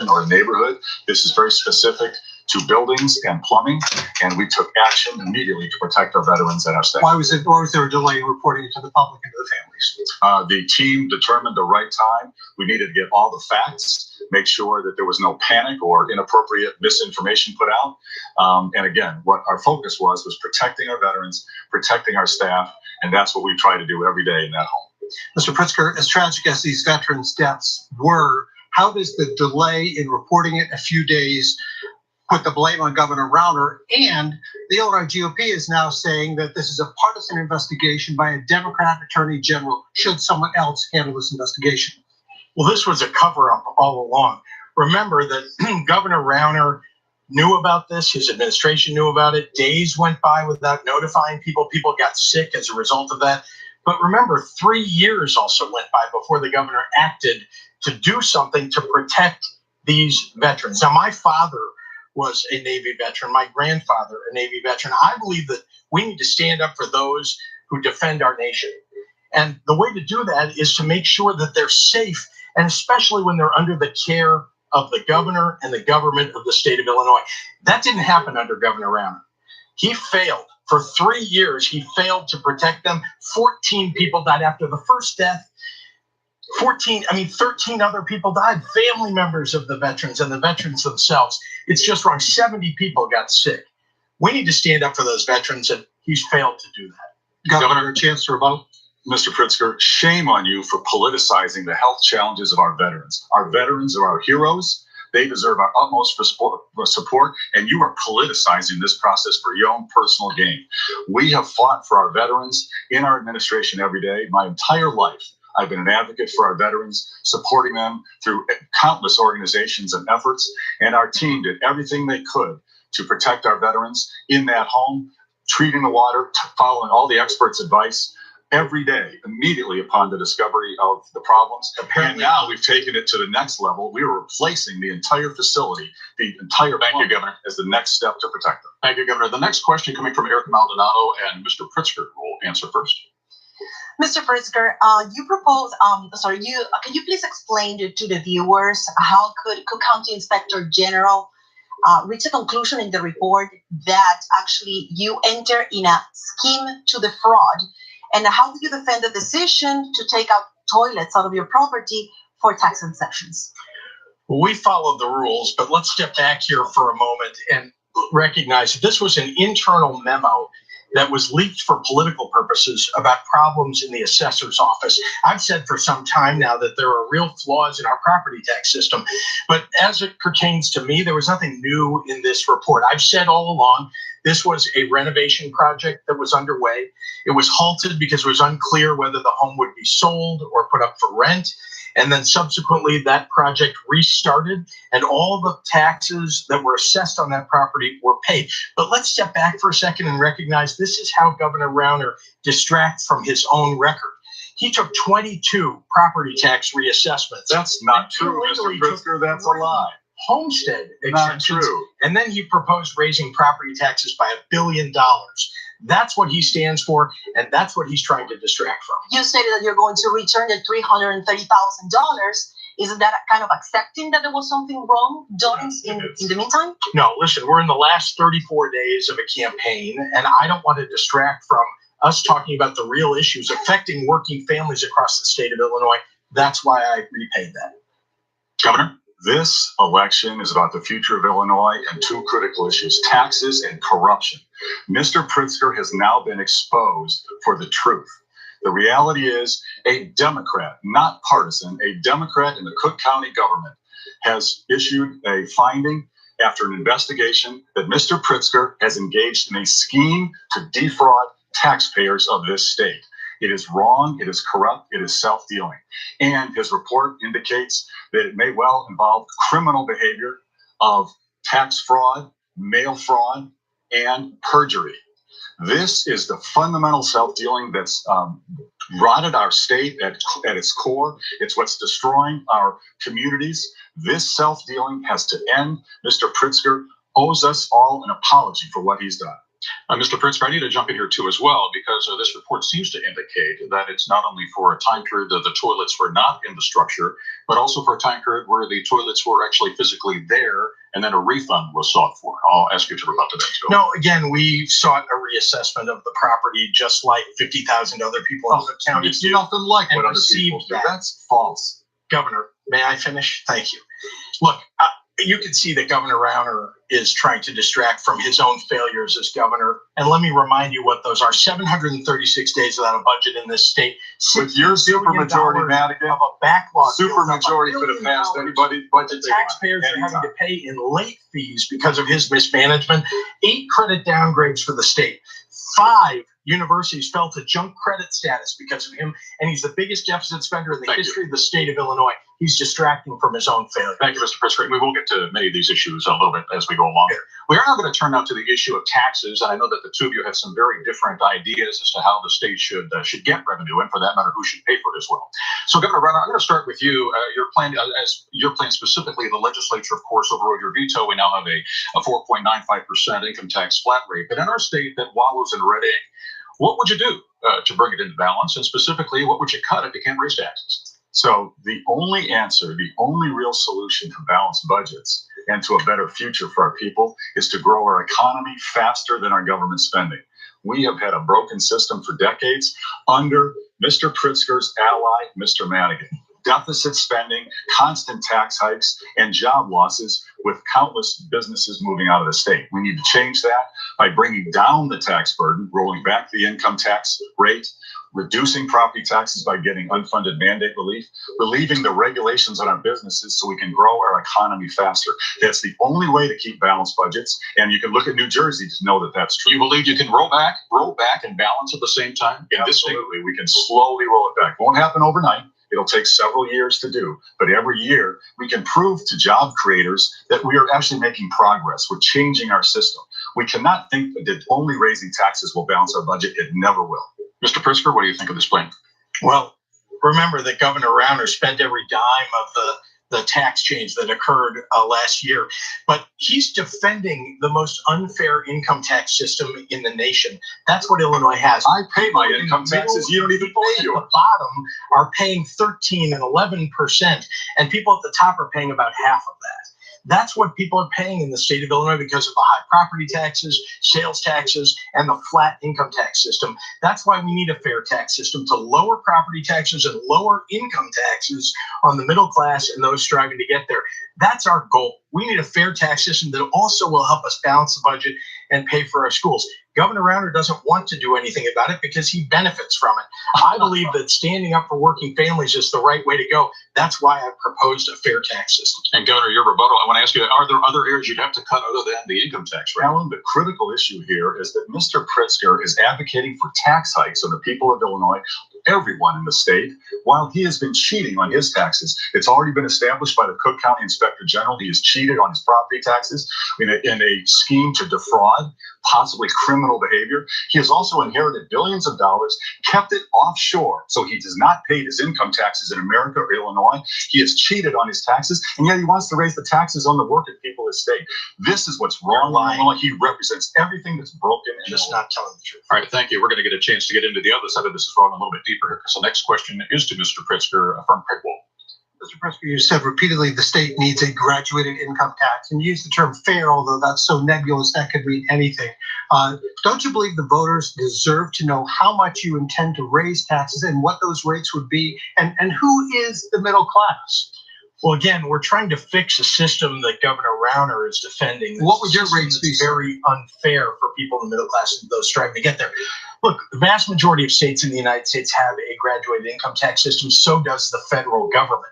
or a neighborhood. This is very specific to buildings and plumbing, and we took action immediately to protect our veterans and our staff. Why was there a delay in reporting it to the public and to the families? The team determined the right time. We needed to get all the facts, make sure that there was no panic or inappropriate misinformation put out. And again, what our focus was protecting our veterans, protecting our staff, and that's what we try to do every day in that home. Mr. Pritzker, as tragic as these veterans' deaths were, how does the delay in reporting it a few days put the blame on Governor Rauner? And the Illinois GOP is now saying that this is a partisan investigation by a Democrat attorney general. Should someone else handle this investigation? Well, this was a cover-up all along. Remember that Governor Rauner knew about this. His administration knew about it. Days went by without notifying people. People got sick as a result of that. But remember, 3 years also went by before the governor acted to do something to protect these veterans. Now, my father was a Navy veteran, my grandfather a Navy veteran. I believe that we need to stand up for those who defend our nation. And the way to do that is to make sure that they're safe, and especially when they're under the care of the governor and the government of the state of Illinois. That didn't happen under Governor Rauner. He failed. For 3 years, he failed to protect them. 14 people died after the first death. 13 other people died, family members of the veterans and the veterans themselves. It's just wrong. 70 people got sick. We need to stand up for those veterans, and he's failed to do that. Governor, a chance to rebuttal? Mr. Pritzker, shame on you for politicizing the health challenges of our veterans. Our veterans are our heroes. They deserve our utmost support, and you are politicizing this process for your own personal gain. We have fought for our veterans in our administration every day. My entire life, I've been an advocate for our veterans, supporting them through countless organizations and efforts, and our team did everything they could to protect our veterans in that home, treating the water, following all the experts' advice every day, immediately upon the discovery of the problems. And now we've taken it to the next level. We are replacing the entire facility, the entire Thank you, Governor. as the next step to protect them. Thank you, Governor. The next question coming from Eric Maldonado, and Mr. Pritzker will answer first. Mr. Pritzker, you propose, can you please explain to the viewers how could Cook County Inspector General reach a conclusion in the report that actually you enter in a scheme to defraud? And how do you defend the decision to take out toilets out of your property for tax exceptions? We followed the rules, but let's step back here for a moment and recognize that this was an internal memo that was leaked for political purposes about problems in the assessor's office. I've said for some time now that there are real flaws in our property tax system, but as it pertains to me, there was nothing new in this report. I've said all along, this was a renovation project that was underway. It was halted because it was unclear whether the home would be sold or put up for rent. And then subsequently, that project restarted, and all the taxes that were assessed on that property were paid. But let's step back for a second and recognize this is how Governor Rauner distracts from his own record. He took 22 property tax reassessments. That's not true, Mr. Pritzker. That's a lie. Homestead Not exemptions. true. And then he proposed raising property taxes by $1 billion. That's what he stands for, and that's what he's trying to distract from. You stated that you're going to return the $330,000. Isn't that kind of accepting that there was something wrong done in the meantime? No, listen, we're in the last 34 days of a campaign, and I don't want to distract from us talking about the real issues affecting working families across the state of Illinois. That's why I repaid that. Governor? This election is about the future of Illinois and two critical issues, taxes and corruption. Mr. Pritzker has now been exposed for the truth. The reality is a Democrat, not partisan, a Democrat in the Cook County government has issued a finding after an investigation that Mr. Pritzker has engaged in a scheme to defraud taxpayers of this state. It is wrong, it is corrupt, it is self-dealing. And his report indicates that it may well involve criminal behavior of tax fraud, mail fraud, and perjury. This is the fundamental self-dealing that's rotted our state at its core. It's what's destroying our communities. This self-dealing has to end. Mr. Pritzker owes us all an apology for what he's done. Mr. Pritzker, I need to jump in here too as well, because this report seems to indicate that it's not only for a time period that the toilets were not in the structure, but also for a time period where the toilets were actually physically there and then a refund was sought for. I'll ask you to rebut to that too. No, again, we sought a reassessment of the property just like 50,000 other people in the county It's do. nothing like and what other received people do. that. That's false. Governor, may I finish? Thank you. Look, you can see that Governor Rauner is trying to distract from his own failures as governor. And let me remind you what those are. 736 days without a budget in this state. With your supermajority, Madigan, of a backlog. supermajority could have passed anybody's budget. The taxpayers are having to pay in late fees because of his mismanagement. 8 credit downgrades for the state. 5 universities fell to junk credit status because of him, and he's the biggest deficit spender in the history of the state of Illinois. He's distracting from his own failure. Thank you, Mr. Pritzker. We will get to many of these issues a little bit as we go along. We are now going to turn now to the issue of taxes, and I know that the two of you have some very different ideas as to how the state should get revenue, and for that matter, who should pay for it as well. So, Governor Rauner, I'm going to start with you. Your plan, as your plan specifically, the legislature, of course, overrode your veto. We now have a 4.95% income tax flat rate, but in our state that wallows in red ink. What would you do to bring it into balance? And specifically, what would you cut if you can't raise taxes? So the only answer, the only real solution to balanced budgets and to a better future for our people is to grow our economy faster than our government spending. We have had a broken system for decades under Mr. Pritzker's ally, Mr. Madigan. Deficit spending, constant tax hikes, and job losses with countless businesses moving out of the state. We need to change that by bringing down the tax burden, rolling back the income tax rate, reducing property taxes by getting unfunded mandate relief, relieving the regulations on our businesses so we can grow our economy faster. That's the only way to keep balanced budgets, and you can look at New Jersey to know that that's true. You believe you can roll back and balance at the same time? Absolutely. We can slowly roll it back. Won't happen overnight. It'll take several years to do, but every year we can prove to job creators that we are actually making progress. We're changing our system. We cannot think that only raising taxes will balance our budget. It never will. Mr. Pritzker, what do you think of this plan? Well, remember that Governor Rauner spent every dime of the tax change that occurred last year, but he's defending the most unfair income tax system in the nation. That's what Illinois has. I pay my income taxes. You don't even pay yours. The bottom are paying 13 and 11%, and people at the top are paying about half of that. That's what people are paying in the state of Illinois because of the high property taxes, sales taxes, and the flat income tax system. That's why we need a fair tax system to lower property taxes and lower income taxes on the middle class and those striving to get there. That's our goal. We need a fair tax system that also will help us balance the budget and pay for our schools. Governor Rauner doesn't want to do anything about it because he benefits from it. I believe that standing up for working families is the right way to go. That's why I've proposed a fair tax system. And Governor, your rebuttal, I want to ask you, are there other areas you'd have to cut other than the income tax rate? Alan, the critical issue here is that Mr. Pritzker is advocating for tax hikes on the people of Illinois, everyone in the state, while he has been cheating on his taxes. It's already been established by the Cook County Inspector General. He has cheated on his property taxes in a scheme to defraud, possibly criminal behavior. He has also inherited billions of dollars, kept it offshore, so he does not pay his income taxes in America or Illinois. He has cheated on his taxes, and yet he wants to raise the taxes on the working people of his state. This is what's wrong with Illinois. He represents everything that's broken and Just not telling the truth. All right, thank you. We're going to get a chance to get into the other side of this as well a little bit deeper here, because the next question is to Mr. Pritzker from Craig Wolf. Mr. Pritzker, you said repeatedly the state needs a graduated income tax, and you used the term fair, although that's so nebulous that could mean anything. Don't you believe the voters deserve to know how much you intend to raise taxes and what those rates would be, and who is the middle class? Well, again, we're trying to fix a system that Governor Rauner is defending. What would your rates be? Very unfair for people in the middle class and those striving to get there. Look, the vast majority of states in the United States have a graduated income tax system. So does the federal government.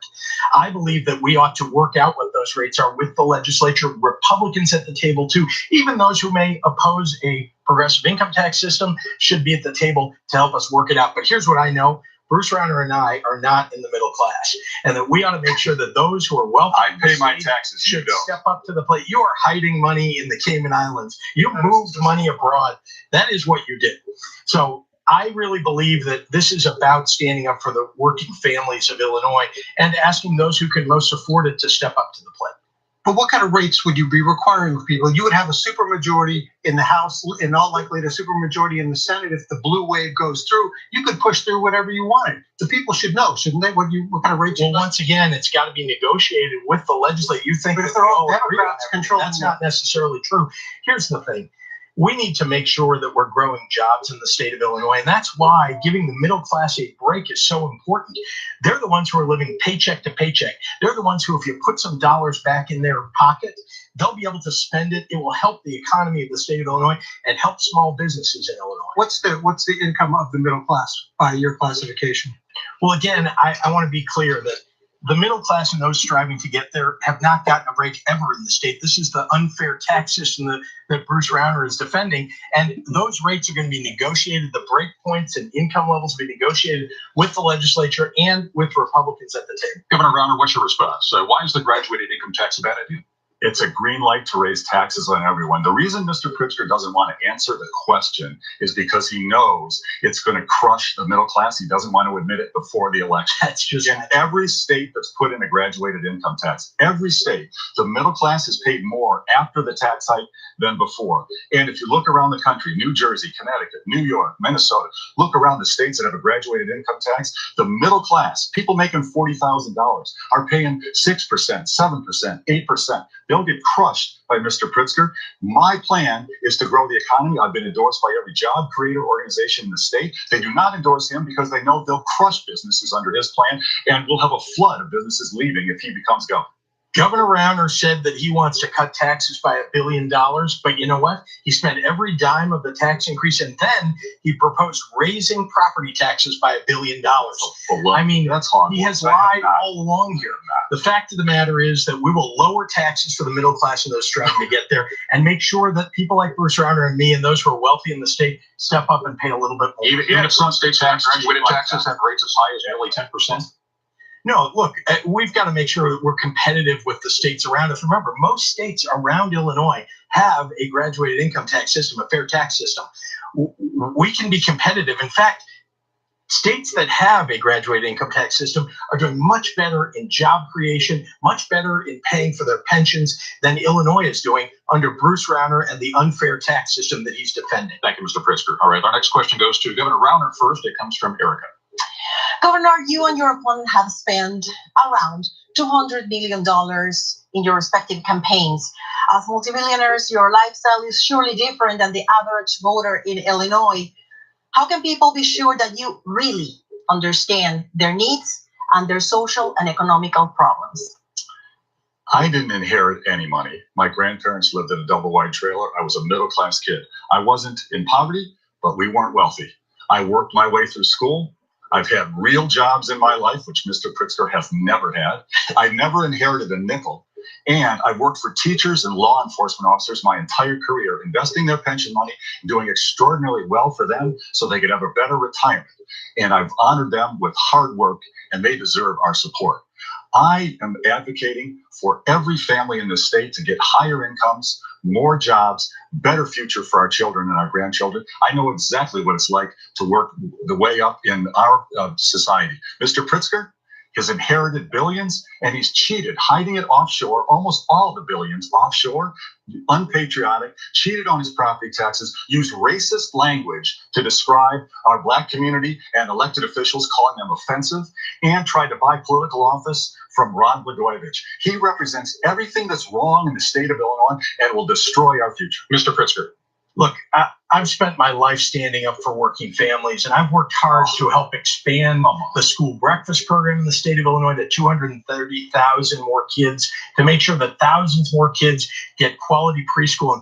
I believe that we ought to work out what those rates are with the legislature, Republicans at the table too. Even those who may oppose a progressive income tax system should be at the table to help us work it out. But here's what I know. Bruce Rauner and I are not in the middle class, and that we ought to make sure that those who are wealthy I pay my taxes. should step up to the plate. You are hiding money in the Cayman Islands. You moved money abroad. That is what you did. So I really believe that this is about standing up for the working families of Illinois and asking those who can most afford it to step up to the plate. But what kind of rates would you be requiring of people? You would have a supermajority in the House, in all likelihood, a supermajority in the Senate. If the blue wave goes through, you could push through whatever you wanted. The people should know, shouldn't they? What kind of rates? Well, once again, it's got to be negotiated with the legislature. You think But if that they're we all agree on Democrats everything. controlling That's them. not necessarily true. Here's the thing. We need to make sure that we're growing jobs in the state of Illinois. And that's why giving the middle class a break is so important. They're the ones who are living paycheck to paycheck. They're the ones who, if you put some dollars back in their pocket, they'll be able to spend it. It will help the economy of the state of Illinois and help small businesses in Illinois. What's the income of the middle class by your classification? Well, again, I want to be clear that the middle class and those striving to get there have not gotten a break ever in the state. This is the unfair tax system that Bruce Rauner is defending. And those rates are going to be negotiated. The break points and income levels will be negotiated with the legislature and with Republicans at the table. Governor Rauner, what's your response? Why is the graduated income tax a bad idea? It's a green light to raise taxes on everyone. The reason Mr. Pritzker doesn't want to answer the question is because he knows it's going to crush the middle class. He doesn't want to admit it before the election. That's just In every state that's put in a graduated income tax, every state, the middle class is paid more after the tax hike than before. And if you look around the country, New Jersey, Connecticut, New York, Minnesota, look around the states that have a graduated income tax, the middle class, people making $40,000 are paying 6%, 7%, 8%. They'll get crushed by Mr. Pritzker. My plan is to grow the economy. I've been endorsed by every job creator organization in the state. They do not endorse him because they know they'll crush businesses under his plan, and we'll have a flood of businesses leaving if he becomes governor. Governor Rauner said that he wants to cut taxes by $1 billion, but you know what? He spent every dime of the tax increase, and then he proposed raising property taxes by $1 billion. I mean, That's hard. he has lied all along here. The fact of the matter is that we will lower taxes for the middle class and those striving to get there, and make sure that people like Bruce Rauner and me and those who are wealthy in the state step up and pay a little bit more. Even if some states have graduated taxes have rates as high as nearly 10%? No, look, we've got to make sure that we're competitive with the states around us. Remember, most states around Illinois have a graduated income tax system, a fair tax system. We can be competitive. In fact, states that have a graduated income tax system are doing much better in job creation, much better in paying for their pensions than Illinois is doing under Bruce Rauner and the unfair tax system that he's defending. Thank you, Mr. Pritzker. All right, our next question goes to Governor Rauner first. It comes from Erica. Governor, you and your opponent have spent around $200 million in your respective campaigns. As multimillionaires, your lifestyle is surely different than the average voter in Illinois. How can people be sure that you really understand their needs and their social and economical problems? I didn't inherit any money. My grandparents lived in a double-wide trailer. I was a middle-class kid. I wasn't in poverty, but we weren't wealthy. I worked my way through school. I've had real jobs in my life, which Mr. Pritzker has never had. I never inherited a nickel. And I've worked for teachers and law enforcement officers my entire career, investing their pension money, doing extraordinarily well for them so they could have a better retirement. And I've honored them with hard work, and they deserve our support. I am advocating for every family in the state to get higher incomes, more jobs, better future for our children and our grandchildren. I know exactly what it's like to work the way up in our society. Mr. Pritzker has inherited billions, and he's cheated, hiding it offshore, almost all the billions offshore, unpatriotic, cheated on his property taxes, used racist language to describe our Black community and elected officials, calling them offensive, and tried to buy political office from Rod Blagojevich. He represents everything that's wrong in the state of Illinois and will destroy our future. Mr. Pritzker. Look, I've spent my life standing up for working families, and I've worked hard to help expand the school breakfast program in the state of Illinois to 230,000 more kids, to make sure that thousands more kids get quality preschool and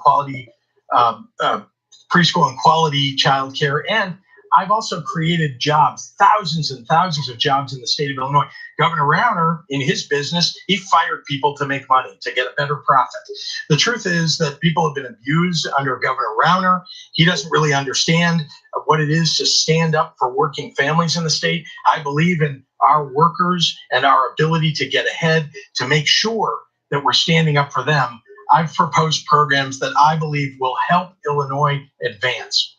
quality child care. And I've also created jobs, thousands and thousands of jobs in the state of Illinois. Governor Rauner, in his business, he fired people to make money, to get a better profit. The truth is that people have been abused under Governor Rauner. He doesn't really understand what it is to stand up for working families in the state. I believe in our workers and our ability to get ahead, to make sure that we're standing up for them. I've proposed programs that I believe will help Illinois advance.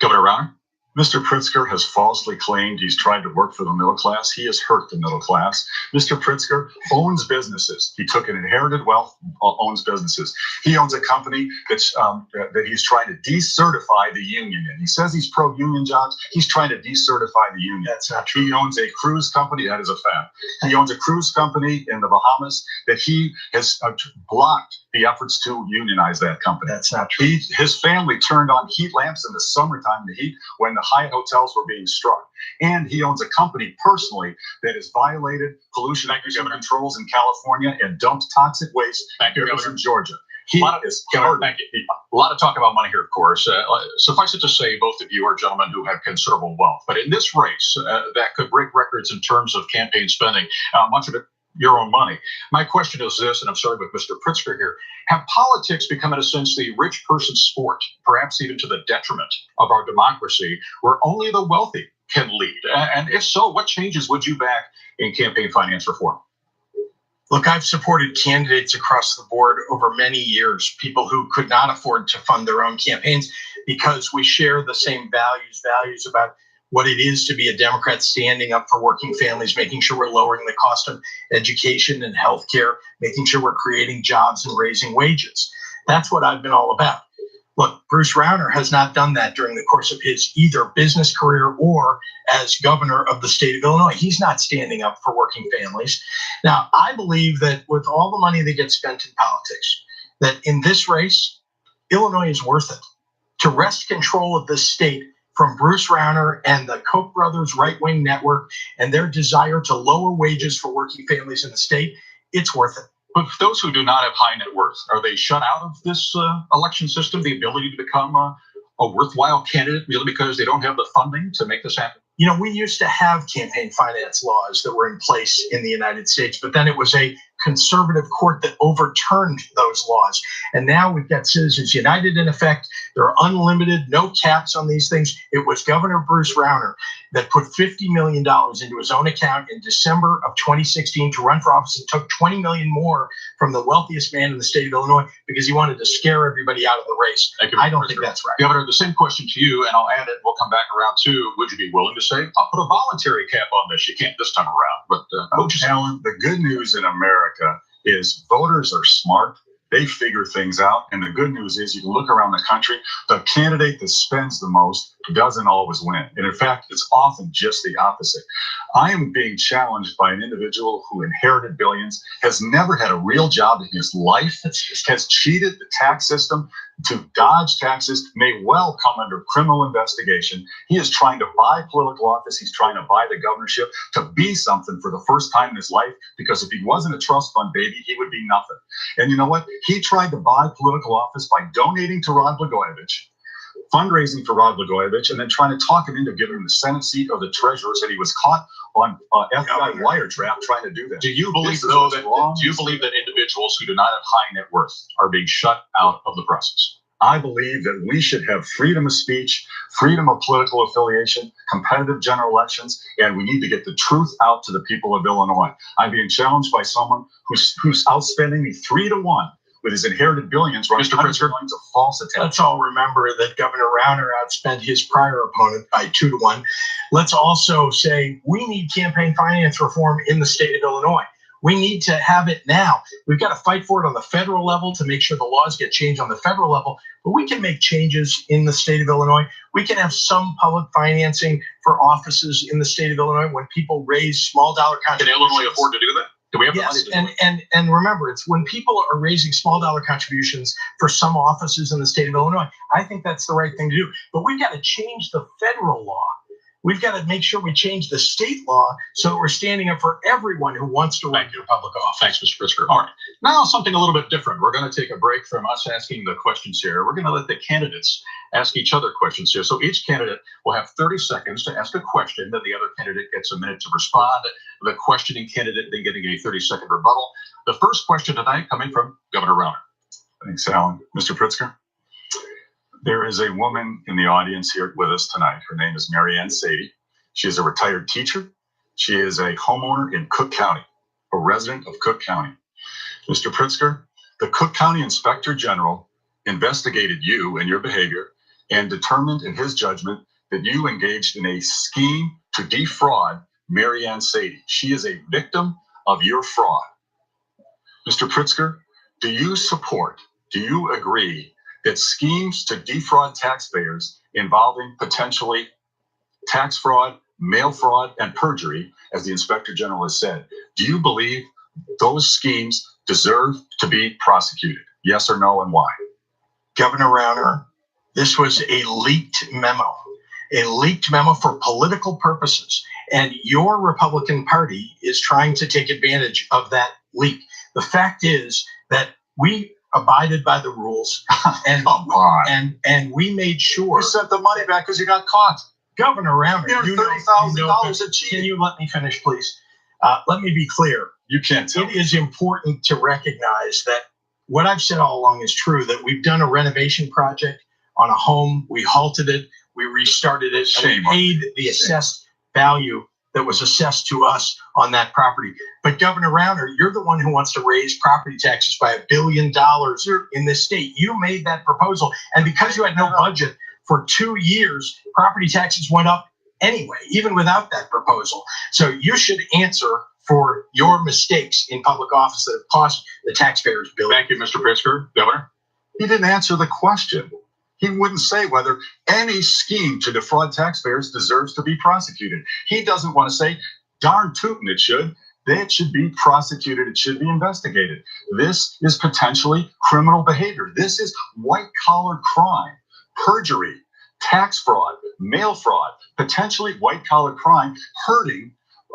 Governor Rauner. Mr. Pritzker has falsely claimed he's tried to work for the middle class. He has hurt the middle class. Mr. Pritzker owns businesses. He took an inherited wealth, owns businesses. He owns a company that he's trying to decertify the union in. He says he's pro-union jobs. He's trying to decertify the union. That's not true. He owns a cruise company. That is a fact. He owns a cruise company in the Bahamas that he has blocked the efforts to unionize that company. That's not true. His family turned on heat lamps in the summertime, the heat, when the Hyatt hotels were being struck. And he owns a company personally that has violated pollution controls in California and dumped toxic waste in Georgia. A lot of talk about money here, of course. Suffice it to say, both of you are gentlemen who have considerable wealth. But in this race that could break records in terms of campaign spending, much of it your own money. My question is this, and I'm starting with Mr. Pritzker here. Have politics become, in a sense, the rich person's sport, perhaps even to the detriment of our democracy, where only the wealthy can lead? And if so, what changes would you back in campaign finance reform? Look, I've supported candidates across the board over many years, people who could not afford to fund their own campaigns because we share the same values about what it is to be a Democrat, standing up for working families, making sure we're lowering the cost of education and healthcare, making sure we're creating jobs and raising wages. That's what I've been all about. Look, Bruce Rauner has not done that during the course of his either business career or as governor of the state of Illinois. He's not standing up for working families. Now, I believe that with all the money that gets spent in politics, that in this race, Illinois is worth it. To wrest control of this state from Bruce Rauner and the Koch brothers right-wing network and their desire to lower wages for working families in the state, it's worth it. But those who do not have high net worth, are they shut out of this election system, the ability to become a worthwhile candidate, really because they don't have the funding to make this happen? You know, we used to have campaign finance laws that were in place in the United States, but then it was a conservative court that overturned those laws. And now we've got Citizens United in effect. There are unlimited, no caps on these things. It was Governor Bruce Rauner that put $50 million into his own account in December of 2016 to run for office and took $20 million more from the wealthiest man in the state of Illinois because he wanted to scare everybody out of the race. I don't think that's right. Governor, the same question to you, and I'll add it, we'll come back around too. Would you be willing to say, I'll put a voluntary cap on this? You can't this time around, but Alan, the good news in America is voters are smart. They figure things out. And the good news is you can look around the country, the candidate that spends the most doesn't always win. And in fact, it's often just the opposite. I am being challenged by an individual who inherited billions, has never had a real job in his life, has cheated the tax system to dodge taxes, may well come under criminal investigation. He is trying to buy political office. He's trying to buy the governorship to be something for the first time in his life, because if he wasn't a trust fund baby, he would be nothing. And you know what? He tried to buy political office by donating to Rod Blagojevich, fundraising for Rod Blagojevich, and then trying to talk him into giving him the Senate seat or the treasurer's, and he was caught on FBI wiretap trying to do that. Do you believe, though, do you believe that individuals who do not have high net worth are being shut out of the process? I believe that we should have freedom of speech, freedom of political affiliation, competitive general elections, and we need to get the truth out to the people of Illinois. I'm being challenged by someone who's outspending me 3-1 with his inherited billions, running Mr. Pritzker, billions of false attempts. Let's all remember that Governor Rauner outspent his prior opponent by 2-1. Let's also say we need campaign finance reform in the state of Illinois. We need to have it now. We've got to fight for it on the federal level to make sure the laws get changed on the federal level, but we can make changes in the state of Illinois. We can have some public financing for offices in the state of Illinois when people raise small dollar contributions. Can Illinois afford to do that? Do we have the money to do it? And remember, it's when people are raising small dollar contributions for some offices in the state of Illinois, I think that's the right thing to do. But we've got to change the federal law. We've got to make sure we change the state law so that we're standing up for everyone who wants to run for public office. Thanks, Mr. Pritzker. All right. Now, something a little bit different. We're going to take a break from us asking the questions here. We're going to let the candidates ask each other questions here. So each candidate will have 30 seconds to ask a question, then the other candidate gets a minute to respond. The questioning candidate then getting a 30-second rebuttal. The first question tonight coming from Governor Rauner. Thanks, Alan. Mr. Pritzker? There is a woman in the audience here with us tonight. Her name is Mary Ann Sadie. She is a retired teacher. She is a homeowner in Cook County, a resident of Cook County. Mr. Pritzker, the Cook County Inspector General investigated you and your behavior and determined in his judgment that you engaged in a scheme to defraud Marianne Sadie. She is a victim of your fraud. Mr. Pritzker, do you agree that schemes to defraud taxpayers involving potentially tax fraud, mail fraud, and perjury, as the Inspector General has said, do you believe those schemes deserve to be prosecuted? Yes or no, and why? Governor Rauner, this was a leaked memo for political purposes. And your Republican Party is trying to take advantage of that leak. The fact is that we abided by the rules and and we made sure. You sent the money back because you got caught. Governor Rauner, $30,000 a cheat. Can you let me finish, please? Let me be clear. You can't tell. It is important to recognize that what I've said all along is true, that we've done a renovation project on a home. We halted it. We restarted it. And we paid the assessed value that was assessed to us on that property. But Governor Rauner, you're the one who wants to raise property taxes by $1 billion in this state. You made that proposal. And because you had no budget for 2 years, property taxes went up anyway, even without that proposal. So you should answer for your mistakes in public office that have cost the taxpayers billions. Thank you, Mr. Pritzker. Governor? He didn't answer the question. He wouldn't say whether any scheme to defraud taxpayers deserves to be prosecuted. He doesn't want to say, darn tootin' it should. It should be prosecuted. It should be investigated. This is potentially criminal behavior. This is white-collar crime, perjury, tax fraud, mail fraud, potentially white-collar crime, hurting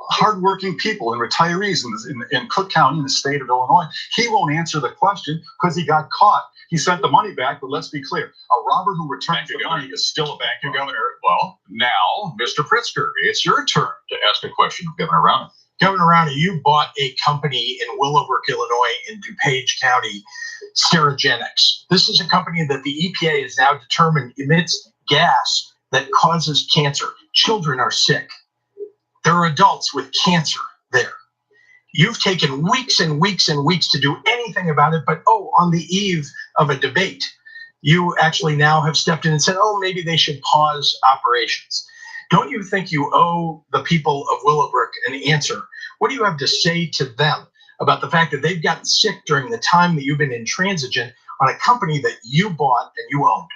hardworking people and retirees in Cook County in the state of Illinois. He won't answer the question because he got caught. He sent the money back, but let's be clear. A robber who returns the money is still a bank. Thank you, Governor. Well, now, Mr. Pritzker, it's your turn to ask a question of Governor Rauner. Governor Rauner, you bought a company in Willowbrook, Illinois, in DuPage County, Sterigenics. This is a company that the EPA has now determined emits gas that causes cancer. Children are sick. There are adults with cancer there. You've taken weeks and weeks and weeks to do anything about it, but on the eve of a debate, you actually now have stepped in and said, maybe they should pause operations. Don't you think you owe the people of Willowbrook an answer? What do you have to say to them about the fact that they've gotten sick during the time that you've been intransigent on a company that you bought and you owned?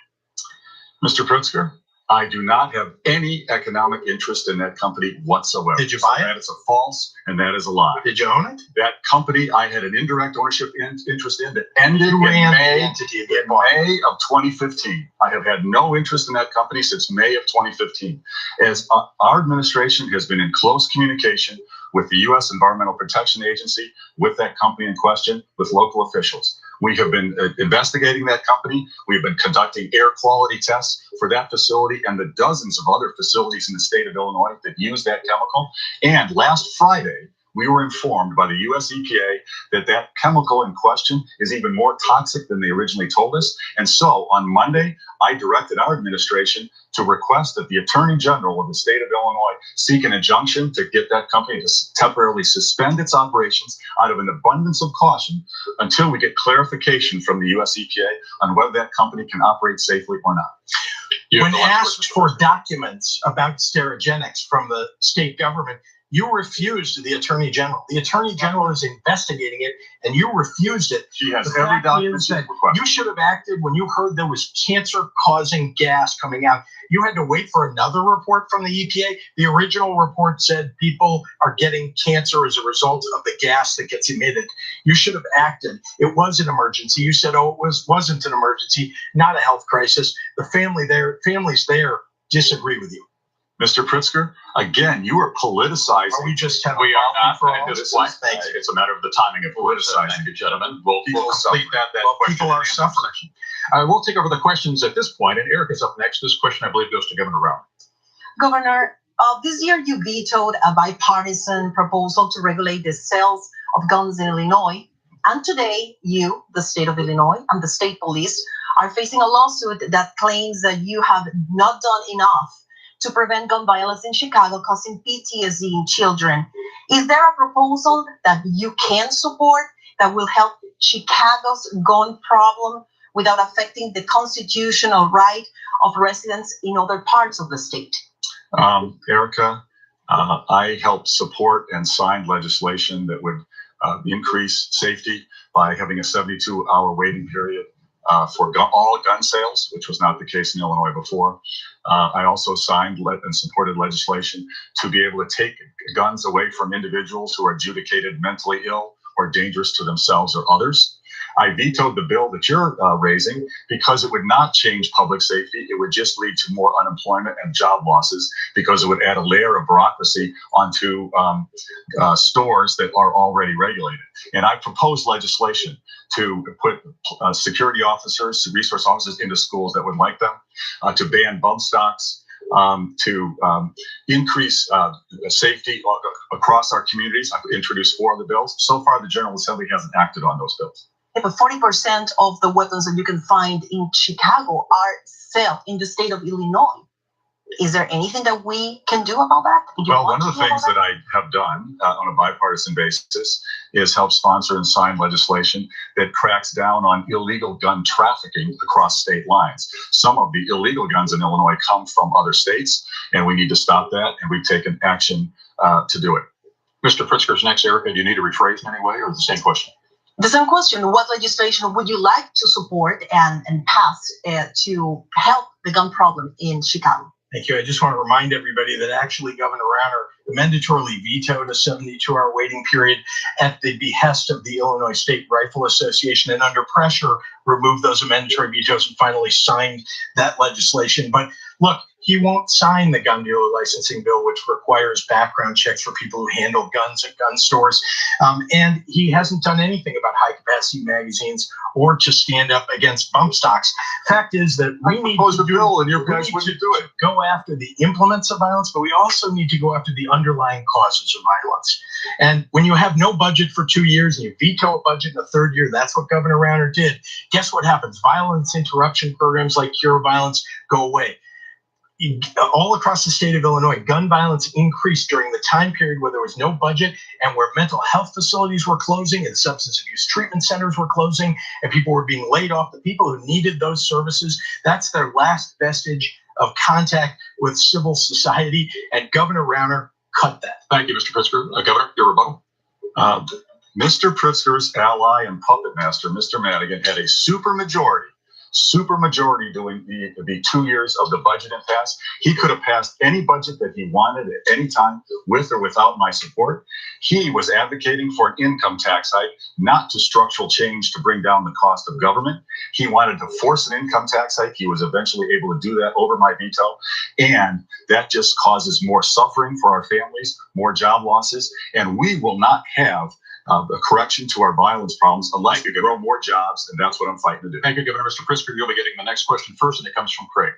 Mr. Pritzker, I do not have any economic interest in that company whatsoever. Did you buy it? That is a false and that is a lie. Did you own it? That company, I had an indirect ownership interest in that ended in ran the May entity of 2015. I have had no interest in that company since May of 2015. As our administration has been in close communication with the U.S. Environmental Protection Agency, with that company in question, with local officials. We have been investigating that company. We've been conducting air quality tests for that facility and the dozens of other facilities in the state of Illinois that use that chemical. And last Friday, we were informed by the U.S. EPA that that chemical in question is even more toxic than they originally told us. And so on Monday, I directed our administration to request that the Attorney General of the state of Illinois seek an injunction to get that company to temporarily suspend its operations out of an abundance of caution until we get clarification from the U.S. EPA on whether that company can operate safely or not. When asked for documents about Sterigenics from the state government, you refused the Attorney General. The Attorney General is investigating it, and you refused it. She has every document you should have acted when you heard there was cancer-causing gas coming out. You had to wait for another report from the EPA. The original report said people are getting cancer as a result of the gas that gets emitted. You should have acted. It was an emergency. You said, it wasn't an emergency, not a health crisis. The families there disagree with you. Mr. Pritzker, again, you are politicizing. Are we just we are not for at this point. It's a matter of the timing of politicizing. Thank you, gentlemen. We'll complete that question. People are suffering. We'll take over the questions at this point, and Eric is up next. This question, I believe, goes to Governor Rauner. Governor, this year you vetoed a bipartisan proposal to regulate the sales of guns in Illinois. And today, you, the state of Illinois, and the state police are facing a lawsuit that claims that you have not done enough to prevent gun violence in Chicago, causing PTSD in children. Is there a proposal that you can support that will help Chicago's gun problem without affecting the constitutional right of residents in other parts of the state? Erica, I helped support and signed legislation that would increase safety by having a 72-hour waiting period for all gun sales, which was not the case in Illinois before. I also signed and supported legislation to be able to take guns away from individuals who are adjudicated mentally ill or dangerous to themselves or others. I vetoed the bill that you're raising because it would not change public safety. It would just lead to more unemployment and job losses because it would add a layer of bureaucracy onto stores that are already regulated. And I proposed legislation to put security officers, resource officers into schools that would like them, to ban bump stocks, to increase safety across our communities. I've introduced 4 of the bills. So far, the General Assembly hasn't acted on those bills. But 40% of the weapons that you can find in Chicago are sold in the state of Illinois. Is there anything that we can do about that? Well, one of the things that I have done on a bipartisan basis is help sponsor and sign legislation that cracks down on illegal gun trafficking across state lines. Some of the illegal guns in Illinois come from other states, and we need to stop that, and we've taken action to do it. Mr. Pritzker's next. Erica, do you need to rephrase in any way, or the same question? The same question. What legislation would you like to support and pass to help the gun problem in Chicago? Thank you. I just want to remind everybody that actually Governor Rauner mandatorily vetoed a 72-hour waiting period at the behest of the Illinois State Rifle Association, and under pressure removed those mandatory vetoes and finally signed that legislation. But look, he won't sign the gun dealer licensing bill, which requires background checks for people who handle guns at gun stores. And he hasn't done anything about high-capacity magazines or to stand up against bump stocks. Fact is that we need to bill, and your guys wouldn't do it. Go after the implements of violence, but we also need to go after the underlying causes of violence. And when you have no budget for 2 years and you veto a budget in the 3rd year, that's what Governor Rauner did. Guess what happens? Violence interruption programs like Cure Violence go away. All across the state of Illinois, gun violence increased during the time period where there was no budget and where mental health facilities were closing and substance abuse treatment centers were closing and people were being laid off. The people who needed those services, that's their last vestige of contact with civil society, and Governor Rauner cut that. Thank you, Mr. Pritzker. Governor, your rebuttal. Mr. Pritzker's ally and puppet master, Mr. Madigan, had a supermajority during the 2 years of the budget impasse. He could have passed any budget that he wanted at any time, with or without my support. He was advocating for an income tax hike, not to structural change to bring down the cost of government. He wanted to force an income tax hike. He was eventually able to do that over my veto. And that just causes more suffering for our families, more job losses. And we will not have a correction to our violence problems unless we grow more jobs, and that's what I'm fighting to do. Thank you, Governor. Mr. Pritzker, you'll be getting the next question first, and it comes from Craig.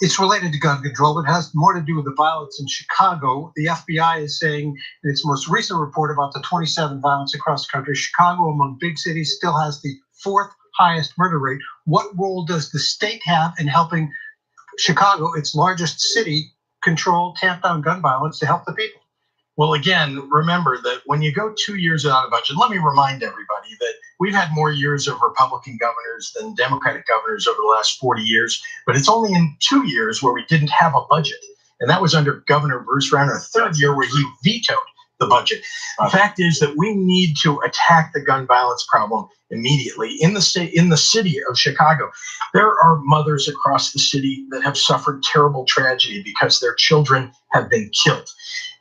It's related to gun control. It has more to do with the violence in Chicago. The FBI is saying in its most recent report about the 27 violence across the country, Chicago, among big cities, still has the 4th highest murder rate. What role does the state have in helping Chicago, its largest city, control, tamp down gun violence to help the people? Well, again, remember that when you go 2 years without a budget, let me remind everybody that we've had more years of Republican governors than Democratic governors over the last 40 years, but it's only in 2 years where we didn't have a budget. And that was under Governor Bruce Rauner, a 3rd year where he vetoed the budget. The fact is that we need to attack the gun violence problem immediately. In the city of Chicago, there are mothers across the city that have suffered terrible tragedy because their children have been killed.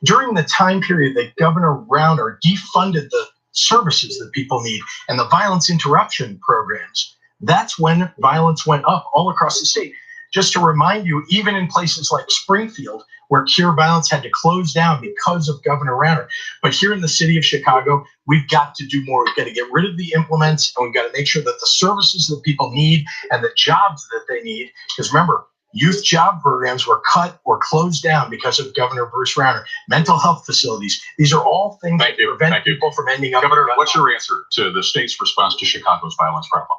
During the time period that Governor Rauner defunded the services that people need and the violence interruption programs, that's when violence went up all across the state. Just to remind you, even in places like Springfield, where Cure Violence had to close down because of Governor Rauner. But here in the city of Chicago, we've got to do more. We've got to get rid of the implements, and we've got to make sure that the services that people need and the jobs that they need, because remember, youth job programs were cut or closed down because of Governor Bruce Rauner. Mental health facilities. These are all things that prevent people from ending up. Governor, what's your answer to the state's response to Chicago's violence problem?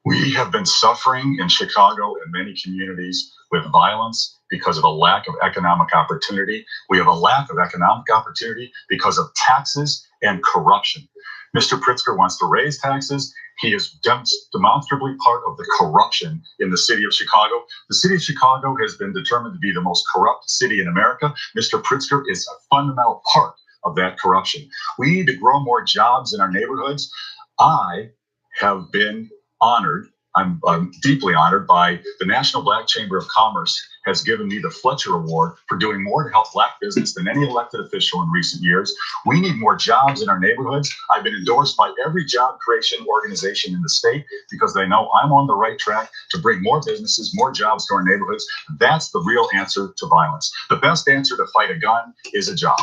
We have been suffering in Chicago and many communities with violence because of a lack of economic opportunity. We have a lack of economic opportunity because of taxes and corruption. Mr. Pritzker wants to raise taxes. He is demonstrably part of the corruption in the city of Chicago. The city of Chicago has been determined to be the most corrupt city in America. Mr. Pritzker is a fundamental part of that corruption. We need to grow more jobs in our neighborhoods. I have been honored. I'm deeply honored by the National Black Chamber of Commerce has given me the Fletcher Award for doing more to help Black business than any elected official in recent years. We need more jobs in our neighborhoods. I've been endorsed by every job creation organization in the state because they know I'm on the right track to bring more businesses, more jobs to our neighborhoods. That's the real answer to violence. The best answer to fight a gun is a job.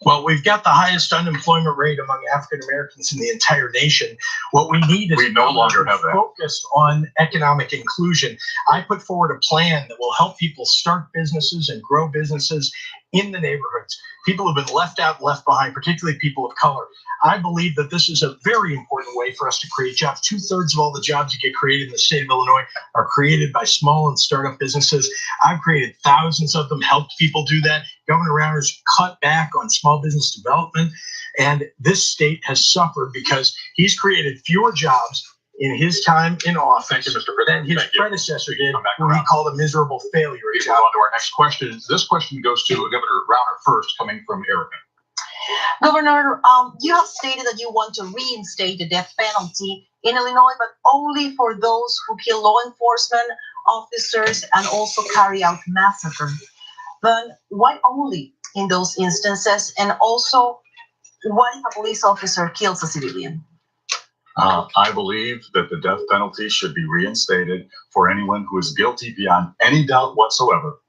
Well, we've got the highest unemployment rate among African Americans in the entire nation. What we need is we no longer have that. Focused on economic inclusion. I put forward a plan that will help people start businesses and grow businesses in the neighborhoods. People have been left out, left behind, particularly people of color. I believe that this is a very important way for us to create jobs. 2/3 of all the jobs that get created in the state of Illinois are created by small and startup businesses. I've created thousands of them, helped people do that. Governor Rauner's cut back on small business development, and this state has suffered because he's created fewer jobs in his time in office. Thank you, Mr. President. Than his predecessor did, when he called a miserable failure. We move on to our next question. This question goes to Governor Rauner first, coming from Erica. Governor, you have stated that you want to reinstate the death penalty in Illinois, but only for those who kill law enforcement officers and also carry out massacre. Then why only in those instances? And also, what if a police officer kills a civilian? I believe that the death penalty should be reinstated for anyone who is guilty beyond any doubt whatsoever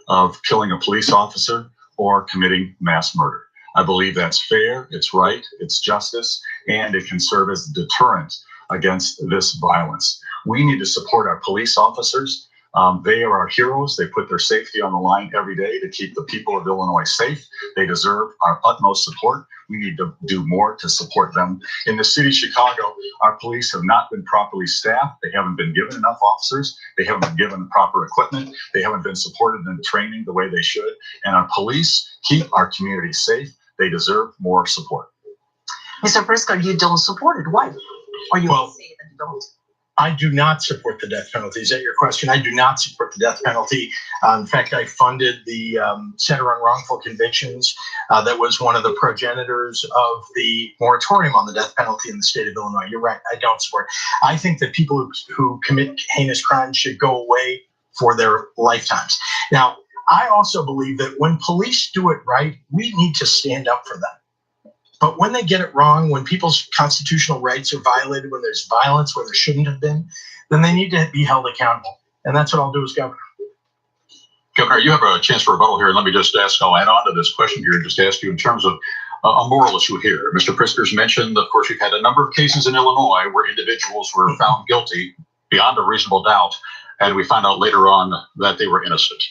of killing a police officer or committing mass murder. I believe that's fair, it's right, it's justice, and it can serve as a deterrent against this violence. We need to support our police officers. They are our heroes. They put their safety on the line every day to keep the people of Illinois safe. They deserve our utmost support. We need to do more to support them. In the city of Chicago, our police have not been properly staffed. They haven't been given enough officers. They haven't been given proper equipment. They haven't been supported in training the way they should. And our police keep our community safe. They deserve more support. Mr. Pritzker, you don't support it. Why? Or you Well, say that you don't? I do not support the death penalty. Is that your question? I do not support the death penalty. In fact, I funded the Center on Wrongful Convictions. That was one of the progenitors of the moratorium on the death penalty in the state of Illinois. You're right. I don't support it. I think that people who commit heinous crimes should go away for their lifetimes. Now, I also believe that when police do it right, we need to stand up for them. But when they get it wrong, when people's constitutional rights are violated, when there's violence where there shouldn't have been, then they need to be held accountable. And that's what I'll do as governor. Governor, you have a chance for rebuttal here. Let me just ask, I'll add on to this question here, just ask you in terms of a moral issue here. Mr. Pritzker's mentioned, of course, we've had a number of cases in Illinois where individuals were found guilty beyond a reasonable doubt, and we found out later on that they were innocent.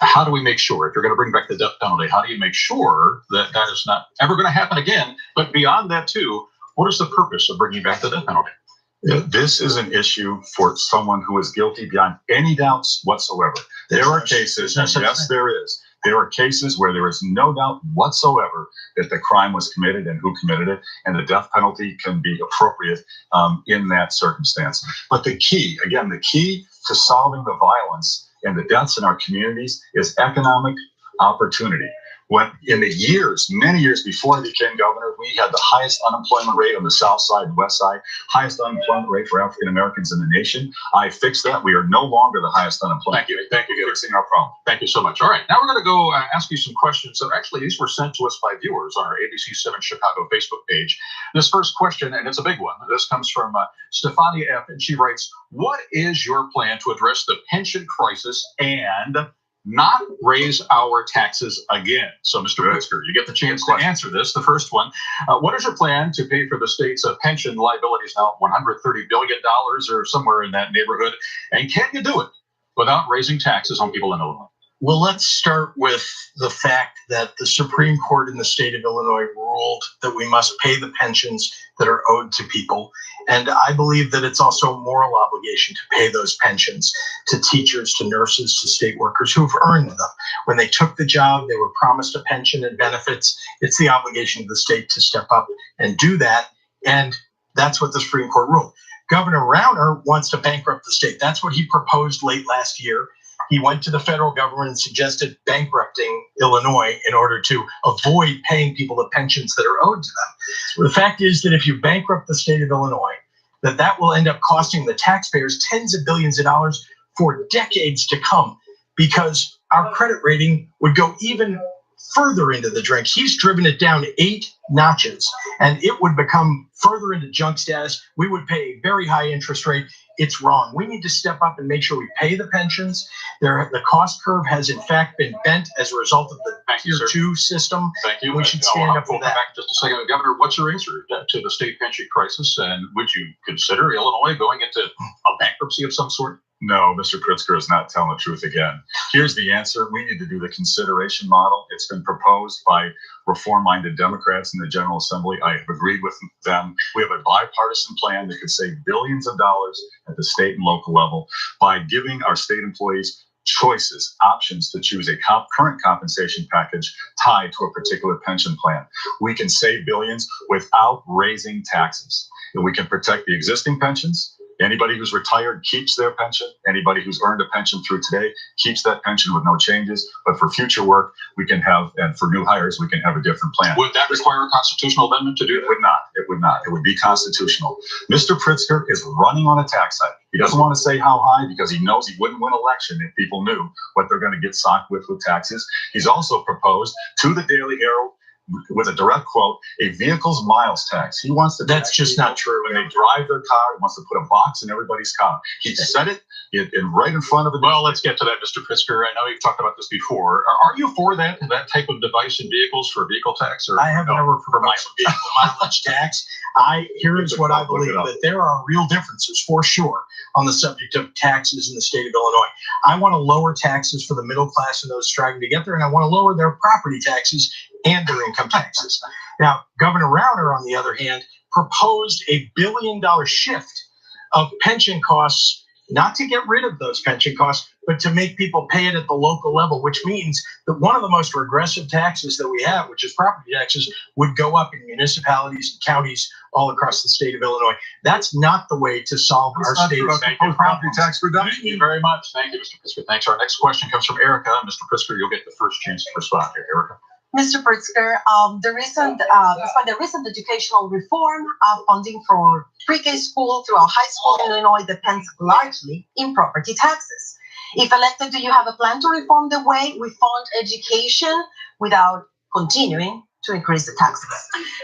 How do we make sure, if you're going to bring back the death penalty, how do you make sure that that is not ever going to happen again? But beyond that, too, what is the purpose of bringing back the death penalty? This is an issue for someone who is guilty beyond any doubts whatsoever. There are cases, yes, there is. There are cases where there is no doubt whatsoever that the crime was committed and who committed it, and the death penalty can be appropriate in that circumstance. But the key to solving the violence and the deaths in our communities is economic opportunity. When in the years, many years before I became governor, we had the highest unemployment rate on the South Side and West Side, highest unemployment rate for African Americans in the nation. I fixed that. We are no longer the highest unemployment. Thank you. Fixing our problem. Thank you so much. All right, now we're going to go ask you some questions. So actually, these were sent to us by viewers on our ABC 7 Chicago Facebook page. This first question, and it's a big one. This comes from Stefania F., and she writes, what is your plan to address the pension crisis and not raise our taxes again? So, Mr. Pritzker, you get the chance to answer this. The first one, what is your plan to pay for the state's pension liabilities now, $130 billion or somewhere in that neighborhood? And can you do it without raising taxes on people in Illinois? Well, let's start with the fact that the Supreme Court in the state of Illinois ruled that we must pay the pensions that are owed to people. And I believe that it's also a moral obligation to pay those pensions to teachers, to nurses, to state workers who've earned them. When they took the job, they were promised a pension and benefits. It's the obligation of the state to step up and do that. And that's what the Supreme Court ruled. Governor Rauner wants to bankrupt the state. That's what he proposed late last year. He went to the federal government and suggested bankrupting Illinois in order to avoid paying people the pensions that are owed to them. The fact is that if you bankrupt the state of Illinois, that will end up costing the taxpayers tens of billions of dollars for decades to come, because our credit rating would go even further into the drink. He's driven it down 8 notches, and it would become further into junk status. We would pay a very high interest rate. It's wrong. We need to step up and make sure we pay the pensions. The cost curve has in fact been bent as a result of the Tier 2 system. Thank you. We should stand up for that. Back just a second. Governor, what's your answer to the state pension crisis? And would you consider Illinois going into a bankruptcy of some sort? No, Mr. Pritzker is not telling the truth again. Here's the answer. We need to do the consideration model. It's been proposed by reform-minded Democrats in the General Assembly. I have agreed with them. We have a bipartisan plan that could save billions of dollars at the state and local level by giving our state employees choices, options to choose a current compensation package tied to a particular pension plan. We can save billions without raising taxes. And we can protect the existing pensions. Anybody who's retired keeps their pension. Anybody who's earned a pension through today keeps that pension with no changes. But for future work, we can have, and for new hires, we can have a different plan. Would that require a constitutional amendment to do that? It would not. It would not. It would be constitutional. Mr. Pritzker is running on a tax hike. He doesn't want to say how high because he knows he wouldn't win an election if people knew what they're going to get socked with taxes. He's also proposed to the Daily Herald, with a direct quote, a vehicle's miles tax. He wants to. That's just not true. When they drive their car, he wants to put a box in everybody's car. He said it right in front of the. Well, let's get to that, Mr. Pritzker. I know you've talked about this before. Are you for that type of device in vehicles for a vehicle tax? Or I have never proposed a vehicle mileage tax. Here is what I believe, that there are real differences for sure on the subject of taxes in the state of Illinois. I want to lower taxes for the middle class and those striving to get there, and I want to lower their property taxes and their income taxes. Now, Governor Rauner, on the other hand, proposed a $1 billion shift of pension costs, not to get rid of those pension costs, but to make people pay it at the local level, which means that one of the most regressive taxes that we have, which is property taxes, would go up in municipalities and counties all across the state of Illinois. That's not the way to solve our state's property tax reduction. Thank you very much. Thank you, Mr. Pritzker. Thanks. Our next question comes from Erica. Mr. Pritzker, you'll get the first chance to respond here. Erica. Mr. Pritzker, despite the recent educational reform, funding for pre-K school throughout high school in Illinois depends largely in property taxes. If elected, do you have a plan to reform the way we fund education without continuing to increase the taxes?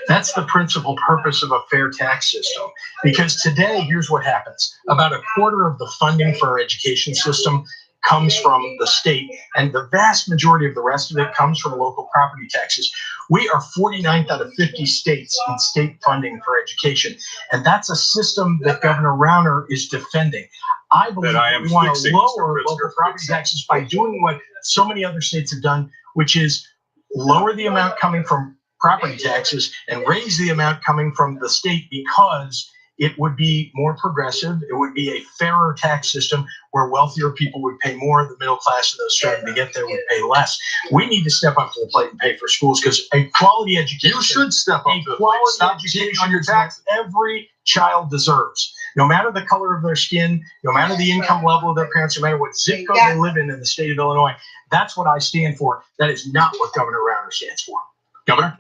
That's the principal purpose of a fair tax system. Because today, here's what happens. About a quarter of the funding for our education system comes from the state, and the vast majority of the rest of it comes from local property taxes. We are 49th out of 50 states in state funding for education, and that's a system that Governor Rauner is defending. I believe we want to lower local property taxes by doing what so many other states have done, which is lower the amount coming from property taxes and raise the amount coming from the state, because it would be more progressive. It would be a fairer tax system where wealthier people would pay more, the middle class and those striving to get there would pay less. We need to step up to the plate and pay for schools, because a quality education. You should step up to the plate. Stop cheating on your taxes. Every child deserves, no matter the color of their skin, no matter the income level of their parents, no matter what zip code they live in the state of Illinois. That's what I stand for. That is not what Governor Rauner stands for. Governor?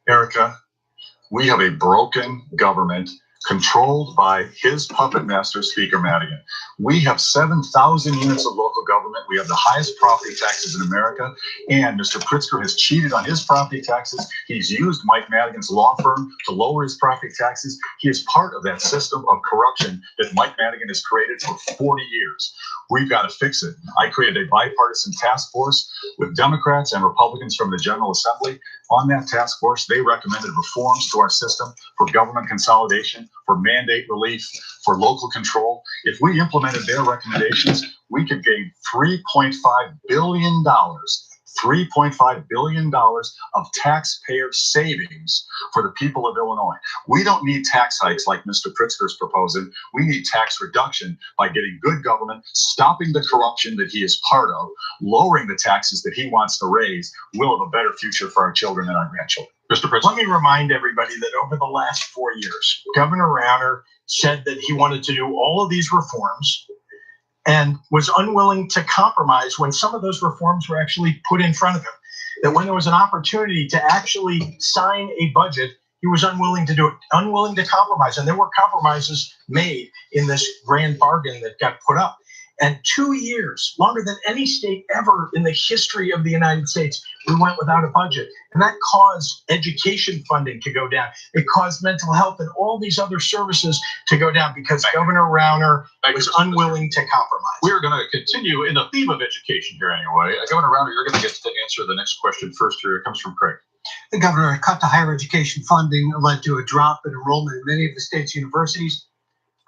Erica, we have a broken government controlled by his puppet master, Speaker Madigan. We have 7,000 units of local government. We have the highest property taxes in America. And Mr. Pritzker has cheated on his property taxes. He's used Mike Madigan's law firm to lower his property taxes. He is part of that system of corruption that Mike Madigan has created for 40 years. We've got to fix it. I created a bipartisan task force with Democrats and Republicans from the General Assembly. On that task force, they recommended reforms to our system for government consolidation, for mandate relief, for local control. If we implemented their recommendations, we could gain $3.5 billion of taxpayer savings for the people of Illinois. We don't need tax hikes like Mr. Pritzker is proposing. We need tax reduction by getting good government, stopping the corruption that he is part of, lowering the taxes that he wants to raise. We'll have a better future for our children and our grandchildren. Mr. Prince? Let me remind everybody that over the last 4 years, Governor Rauner said that he wanted to do all of these reforms and was unwilling to compromise when some of those reforms were actually put in front of him. That when there was an opportunity to actually sign a budget, he was unwilling to do it, unwilling to compromise. And there were compromises made in this grand bargain that got put up. And 2 years, longer than any state ever in the history of the United States, we went without a budget. And that caused education funding to go down. It caused mental health and all these other services to go down because Governor Rauner was unwilling to compromise. We're going to continue in the theme of education here anyway. Governor Rauner, you're going to get to answer the next question first here. It comes from Craig. The governor cut to higher education funding led to a drop in enrollment in many of the state's universities.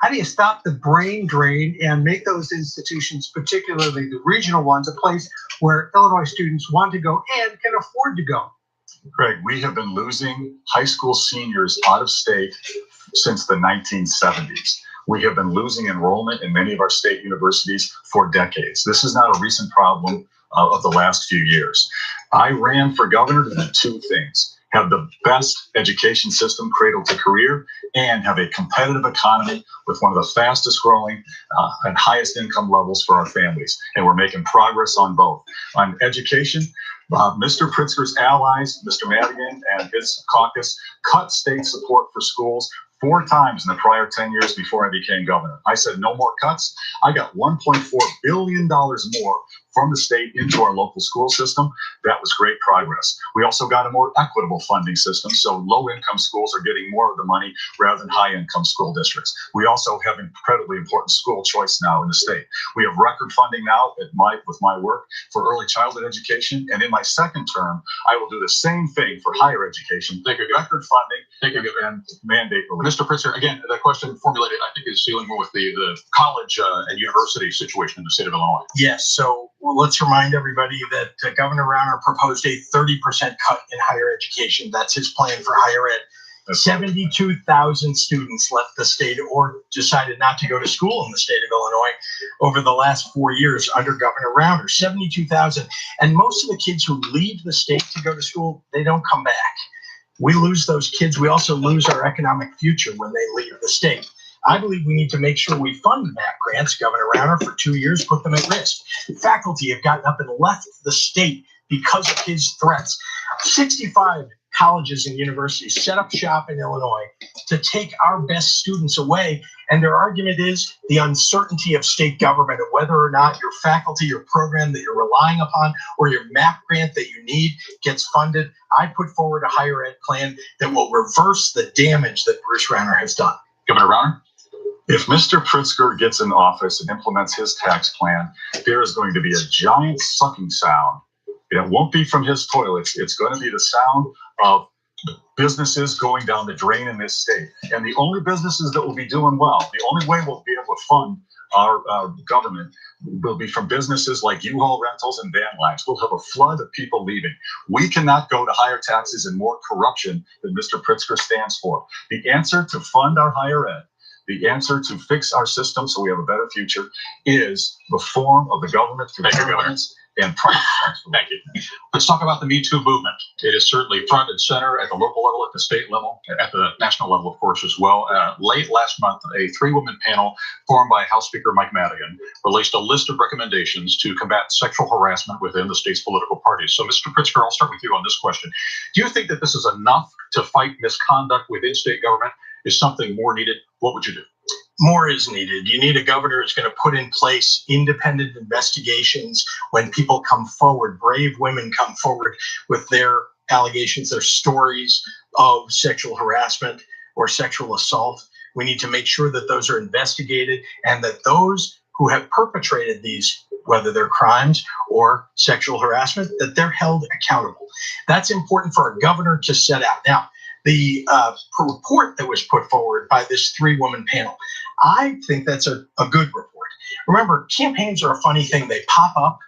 How do you stop the brain drain and make those institutions, particularly the regional ones, a place where Illinois students want to go and can afford to go? Craig, we have been losing high school seniors out of state since the 1970s. We have been losing enrollment in many of our state universities for decades. This is not a recent problem of the last few years. I ran for governor to do two things: have the best education system cradle to career, and have a competitive economy with one of the fastest growing and highest income levels for our families. And we're making progress on both. On education, Mr. Pritzker's allies, Mr. Madigan and his caucus, cut state support for schools 4 times in the prior 10 years before I became governor. I said no more cuts. I got $1.4 billion more from the state into our local school system. That was great progress. We also got a more equitable funding system, so low-income schools are getting more of the money rather than high-income school districts. We also have incredibly important school choice now in the state. We have record funding now with my work for early childhood education, and in my second term, I will do the same thing for higher education. Record funding and mandate relief. Mr. Pritzker, again, the question formulated, I think, is dealing more with the college and university situation in the state of Illinois. Yes, so let's remind everybody that Governor Rauner proposed a 30% cut in higher education. That's his plan for higher ed. 72,000 students left the state or decided not to go to school in the state of Illinois over the last 4 years under Governor Rauner. 72,000. And most of the kids who leave the state to go to school, they don't come back. We lose those kids. We also lose our economic future when they leave the state. I believe we need to make sure we fund MAP grants. Governor Rauner, for 2 years, put them at risk. Faculty have gotten up and left the state because of his threats. 65 colleges and universities set up shop in Illinois to take our best students away. And their argument is the uncertainty of state government and whether or not your faculty, your program that you're relying upon, or your MAP grant that you need gets funded. I put forward a higher ed plan that will reverse the damage that Bruce Rauner has done. Governor Rauner? If Mr. Pritzker gets in office and implements his tax plan, there is going to be a giant sucking sound. It won't be from his toilets. It's going to be the sound of businesses going down the drain in this state. And the only businesses that will be doing well, the only way we'll be able to fund our government will be from businesses like U-Haul rentals and van lives. We'll have a flood of people leaving. We cannot go to higher taxes and more corruption than Mr. Pritzker stands for. The answer to fund our higher ed, the answer to fix our system so we have a better future, is reform of the government through governance and private responsibility. Thank you. Let's talk about the Me Too movement. It is certainly front and center at the local level, at the state level, at the national level, of course, as well. Late last month, a 3-woman panel formed by House Speaker Mike Madigan released a list of recommendations to combat sexual harassment within the state's political parties. So, Mr. Pritzker, I'll start with you on this question. Do you think that this is enough to fight misconduct within state government? Is something more needed? What would you do? More is needed. You need a governor who's going to put in place independent investigations when people come forward, brave women come forward with their allegations, their stories of sexual harassment or sexual assault. We need to make sure that those are investigated and that those who have perpetrated these, whether they're crimes or sexual harassment, that they're held accountable. That's important for a governor to set out. Now, the report that was put forward by this 3-woman panel, I think that's a good report. Remember, campaigns are a funny thing. They pop up,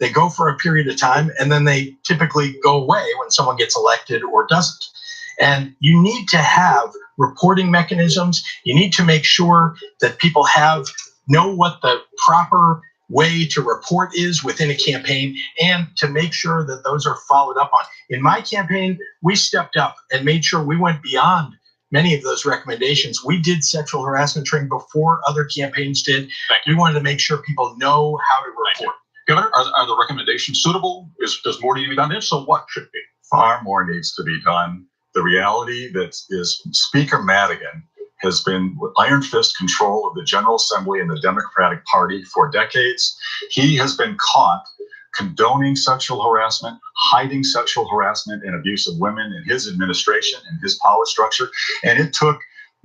they go for a period of time, and then they typically go away when someone gets elected or doesn't. And you need to have reporting mechanisms. You need to make sure that people know what the proper way to report is within a campaign and to make sure that those are followed up on. In my campaign, we stepped up and made sure we went beyond many of those recommendations. We did sexual harassment training before other campaigns did. We wanted to make sure people know how to report. Governor, are the recommendations suitable? Does more need to be done? If so, what should be? Far more needs to be done. The reality that is Speaker Madigan has been with iron fist control of the General Assembly and the Democratic Party for decades. He has been caught condoning sexual harassment, hiding sexual harassment and abuse of women in his administration and his power structure. And it took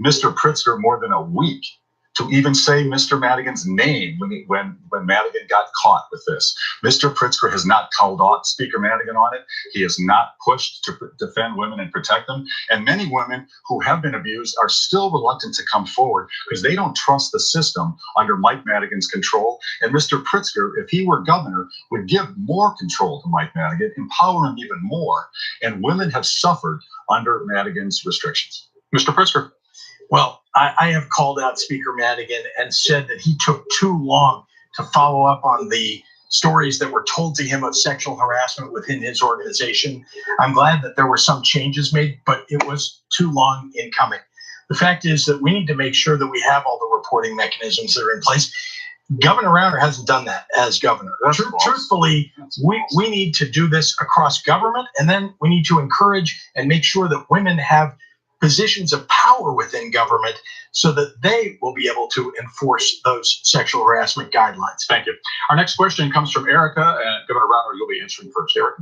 Mr. Pritzker more than a week to even say Mr. Madigan's name when Madigan got caught with this. Mr. Pritzker has not called out Speaker Madigan on it. He has not pushed to defend women and protect them. And many women who have been abused are still reluctant to come forward because they don't trust the system under Mike Madigan's control. And Mr. Pritzker, if he were governor, would give more control to Mike Madigan, empower him even more. And women have suffered under Madigan's restrictions. Mr. Pritzker. Well, I have called out Speaker Madigan and said that he took too long to follow up on the stories that were told to him of sexual harassment within his organization. I'm glad that there were some changes made, but it was too long in coming. The fact is that we need to make sure that we have all the reporting mechanisms that are in place. Governor Rauner hasn't done that as governor. Truthfully, we need to do this across government, and then we need to encourage and make sure that women have positions of power within government so that they will be able to enforce those sexual harassment guidelines. Thank you. Our next question comes from Erica, and Governor Rauner, you'll be answering first. Erica.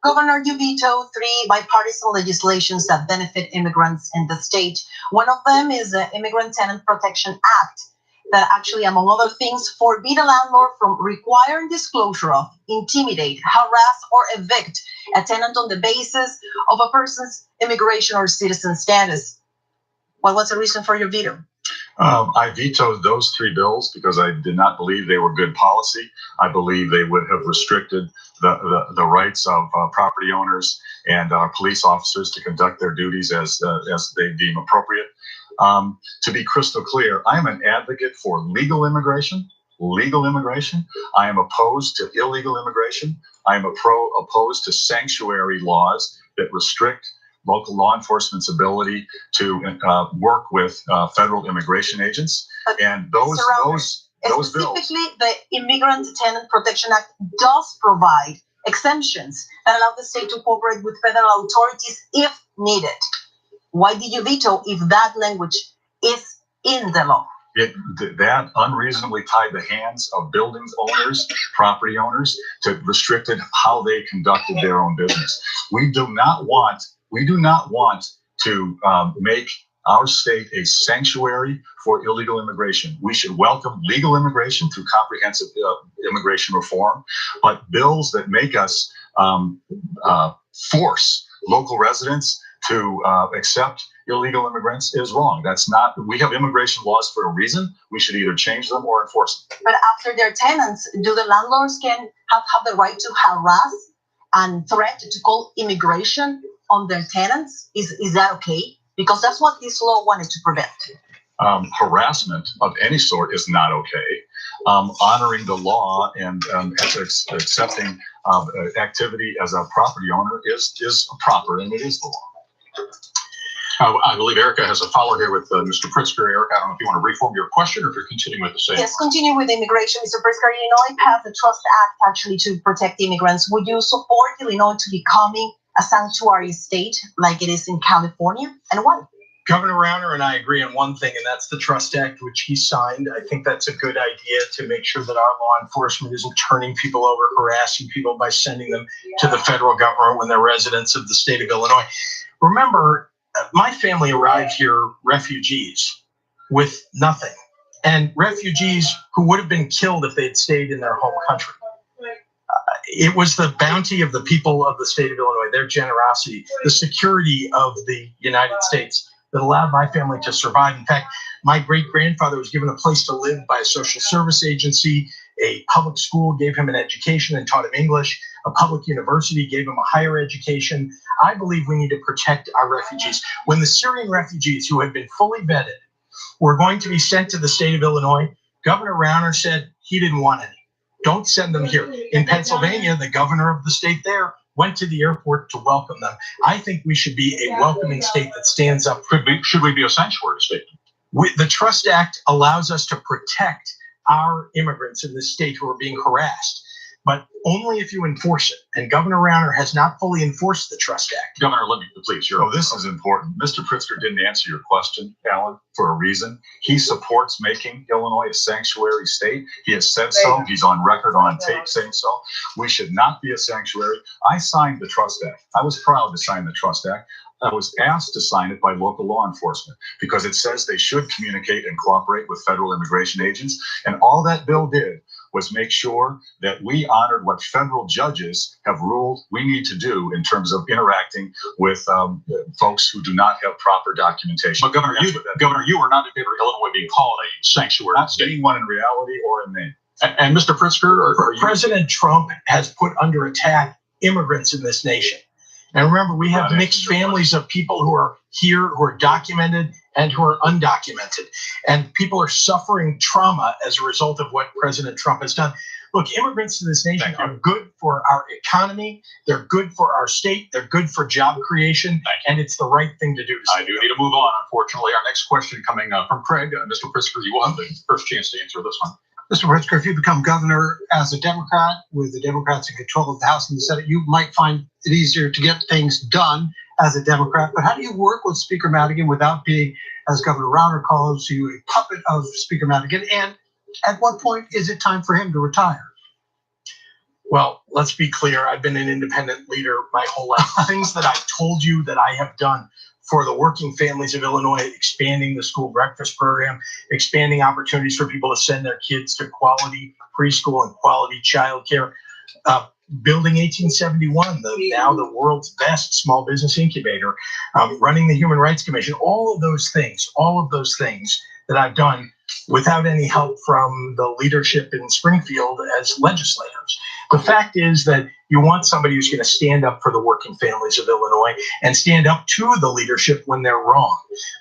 Governor, you vetoed 3 bipartisan legislations that benefit immigrants in the state. One of them is the Immigrant Tenant Protection Act that actually, among other things, forbid a landlord from requiring disclosure of, intimidate, harass, or evict a tenant on the basis of a person's immigration or citizen status. What was the reason for your veto? I vetoed those 3 bills because I did not believe they were good policy. I believe they would have restricted the rights of property owners and police officers to conduct their duties as they deem appropriate. To be crystal clear, I am an advocate for legal immigration. I am opposed to illegal immigration. I am opposed to sanctuary laws that restrict local law enforcement's ability to work with federal immigration agents. And those bills. Specifically, the Immigrant Tenant Protection Act does provide exemptions that allow the state to cooperate with federal authorities if needed. Why did you veto if that language is in the law? That unreasonably tied the hands of buildings owners, property owners, to restricted how they conducted their own business. We do not want to make our state a sanctuary for illegal immigration. We should welcome legal immigration through comprehensive immigration reform, but bills that make us force local residents to accept illegal immigrants is wrong. We have immigration laws for a reason. We should either change them or enforce them. But after their tenants, do the landlords can have the right to harass and threat to call immigration on their tenants? Is that okay? Because that's what this law wanted to prevent. Harassment of any sort is not okay. Honoring the law and accepting activity as a property owner is proper, and it is the law. I believe Erica has a follower here with Mr. Pritzker. Erica, I don't know if you want to reform your question or if you're continuing with the same. Yes, continue with immigration. Mr. Pritzker, Illinois passed the Trust Act actually to protect immigrants. Would you support Illinois to becoming a sanctuary state like it is in California, and why? Governor Rauner and I agree on one thing, and that's the Trust Act, which he signed. I think that's a good idea to make sure that our law enforcement isn't turning people over, harassing people by sending them to the federal government when they're residents of the state of Illinois. Remember, my family arrived here refugees with nothing, and refugees who would have been killed if they'd stayed in their home country. It was the bounty of the people of the state of Illinois, their generosity, the security of the United States that allowed my family to survive. In fact, my great-grandfather was given a place to live by a social service agency. A public school gave him an education and taught him English. A public university gave him a higher education. I believe we need to protect our refugees. When the Syrian refugees who had been fully vetted were going to be sent to the state of Illinois, Governor Rauner said he didn't want any. Don't send them here. In Pennsylvania, the governor of the state there went to the airport to welcome them. I think we should be a welcoming state that stands up. Should we be a sanctuary state? The Trust Act allows us to protect our immigrants in this state who are being harassed, but only if you enforce it. And Governor Rauner has not fully enforced the Trust Act. Governor, let me, please. Oh, this is important. Mr. Pritzker didn't answer your question, Alan, for a reason. He supports making Illinois a sanctuary state. He has said so. He's on record on tape saying so. We should not be a sanctuary. I signed the Trust Act. I was proud to sign the Trust Act. I was asked to sign it by local law enforcement because it says they should communicate and cooperate with federal immigration agents. And all that bill did was make sure that we honored what federal judges have ruled we need to do in terms of interacting with folks who do not have proper documentation. But Governor, you are not in favor of Illinois being called a sanctuary Not state. being one in reality or in name. And Mr. Pritzker, are you? President Trump has put under attack immigrants in this nation. And remember, we have mixed families of people who are here, who are documented and who are undocumented. And people are suffering trauma as a result of what President Trump has done. Look, immigrants to this nation are good for our economy. They're good for our state. They're good for job creation. And it's the right thing to do. I do need to move on, unfortunately. Our next question coming from Craig. Mr. Pritzker, you will have the first chance to answer this one. Mr. Pritzker, if you become governor as a Democrat with the Democrats in control of the House and the Senate, you might find it easier to get things done as a Democrat. But how do you work with Speaker Madigan without being, as Governor Rauner calls you, a puppet of Speaker Madigan? And at what point is it time for him to retire? Well, let's be clear. I've been an independent leader my whole life. Things that I told you that I have done for the working families of Illinois, expanding the school breakfast program, expanding opportunities for people to send their kids to quality preschool and quality childcare, building 1871, now the world's best small business incubator, running the Human Rights Commission, all of those things that I've done without any help from the leadership in Springfield as legislators. The fact is that you want somebody who's going to stand up for the working families of Illinois and stand up to the leadership when they're wrong.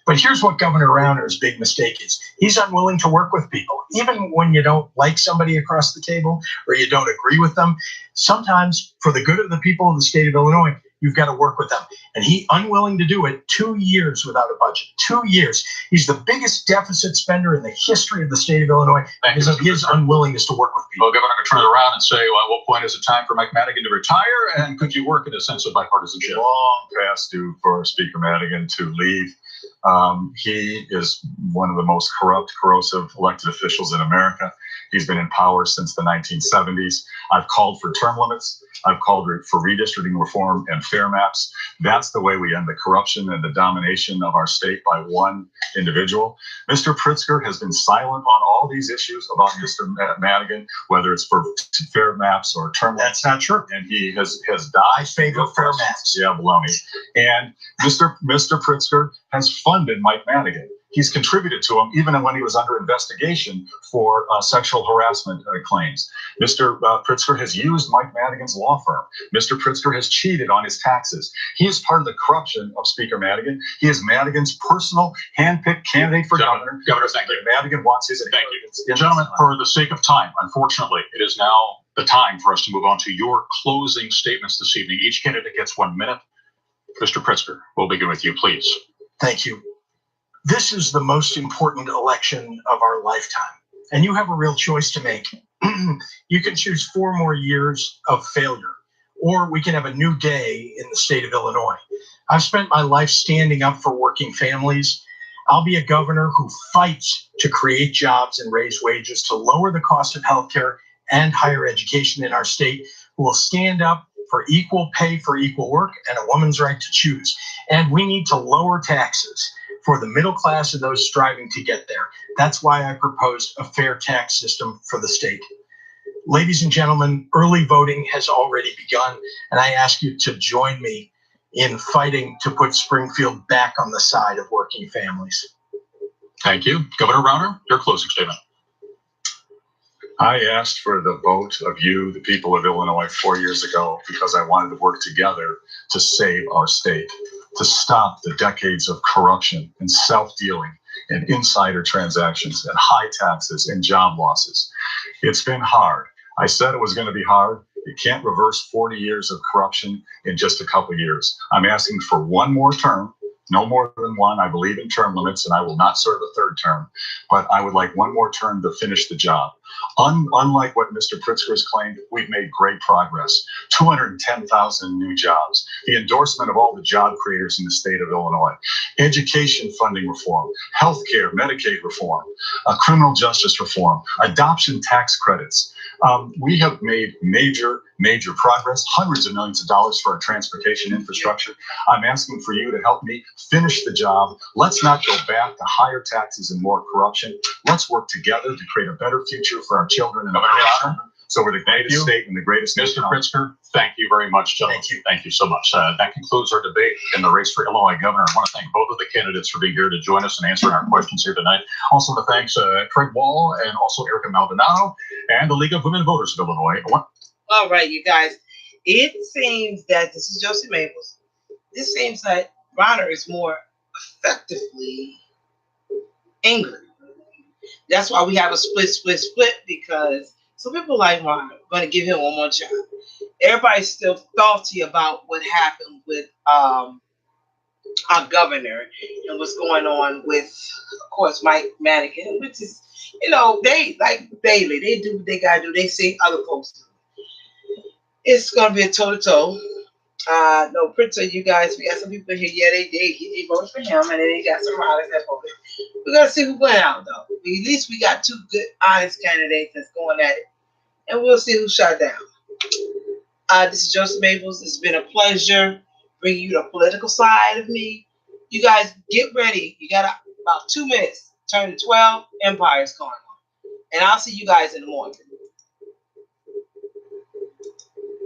But here's what Governor Rauner's big mistake is. He's unwilling to work with people. Even when you don't like somebody across the table or you don't agree with them, sometimes for the good of the people of the state of Illinois, you've got to work with them. And he unwilling to do it 2 years without a budget. 2 years. He's the biggest deficit spender in the history of the state of Illinois because of his unwillingness to work with people. Well, Governor, I'm going to turn it around and say, well, at what point is it time for Mike Madigan to retire? And could you work in a sense of bipartisanship? Long past due for Speaker Madigan to leave. He is one of the most corrupt, corrosive elected officials in America. He's been in power since the 1970s. I've called for term limits. I've called for redistricting reform and fair maps. That's the way we end the corruption and the domination of our state by one individual. Mr. Pritzker has been silent on all these issues about Mr. Madigan, whether it's for fair maps or term limits. That's not true. And he has died. I favor fair maps. Yeah, baloney. And Mr. Pritzker has funded Mike Madigan. He's contributed to him even when he was under investigation for sexual harassment claims. Mr. Pritzker has used Mike Madigan's law firm. Mr. Pritzker has cheated on his taxes. He is part of the corruption of Speaker Madigan. He is Madigan's personal handpicked candidate for governor. Governor, thank you. Madigan wants his Thank you. Gentlemen, for the sake of time, unfortunately, it is now the time for us to move on to your closing statements this evening. Each candidate gets 1 minute. Mr. Pritzker, we'll begin with you, please. Thank you. This is the most important election of our lifetime, and you have a real choice to make. You can choose 4 more years of failure, or we can have a new day in the state of Illinois. I've spent my life standing up for working families. I'll be a governor who fights to create jobs and raise wages, to lower the cost of healthcare and higher education in our state, who will stand up for equal pay for equal work and a woman's right to choose. And we need to lower taxes for the middle class and those striving to get there. That's why I proposed a fair tax system for the state. Ladies and gentlemen, early voting has already begun, and I ask you to join me in fighting to put Springfield back on the side of working families. Thank you. Governor Rauner, your closing statement. I asked for the vote of you, the people of Illinois, 4 years ago because I wanted to work together to save our state, to stop the decades of corruption and self-dealing and insider transactions and high taxes and job losses. It's been hard. I said it was going to be hard. You can't reverse 40 years of corruption in just a couple of years. I'm asking for one more term, no more than one. I believe in term limits, and I will not serve a third term. But I would like one more term to finish the job. Unlike what Mr. Pritzker has claimed, we've made great progress. 210,000 new jobs. The endorsement of all the job creators in the state of Illinois. Education funding reform. Healthcare, Medicaid reform. Criminal justice reform. Adoption tax credits. We have made major progress, hundreds of millions of dollars for our transportation infrastructure. I'm asking for you to help me finish the job. Let's not go back to higher taxes and more corruption. Let's work together to create a better future for our children and our children. So we're the greatest state and the greatest Mr. Pritzker, thank you very much, gentlemen. Thank you so much. That concludes our debate in the race for Illinois governor. I want to thank both of the candidates for being here to join us and answering our questions here tonight. Also to thanks Craig Wall and also Erica Maldonado and the League of Women Voters of Illinois. All right, you guys. It seems that this is Josey Maybles. It seems that Rauner is more effectively angry. That's why we have a split, because some people like Rauner are going to give him one more chance. Everybody's still salty about what happened with our governor and what's going on with, of course, Mike Madigan, which is, they like Bailey. They do what they got to do. They say other folks do. It's going to be a toe-to-toe. No, Pritzker, you guys, we got some people here. Yeah, they voted for him, and then they got some riders that voted. We're going to see who went out, though. At least we got two good, honest candidates that's going at it. And we'll see who shot down. This is Josey Maybles. It's been a pleasure bringing you the political side of me. You guys get ready. You got about 2 minutes. Turn to 12. Empire's going on. And I'll see you guys in the morning.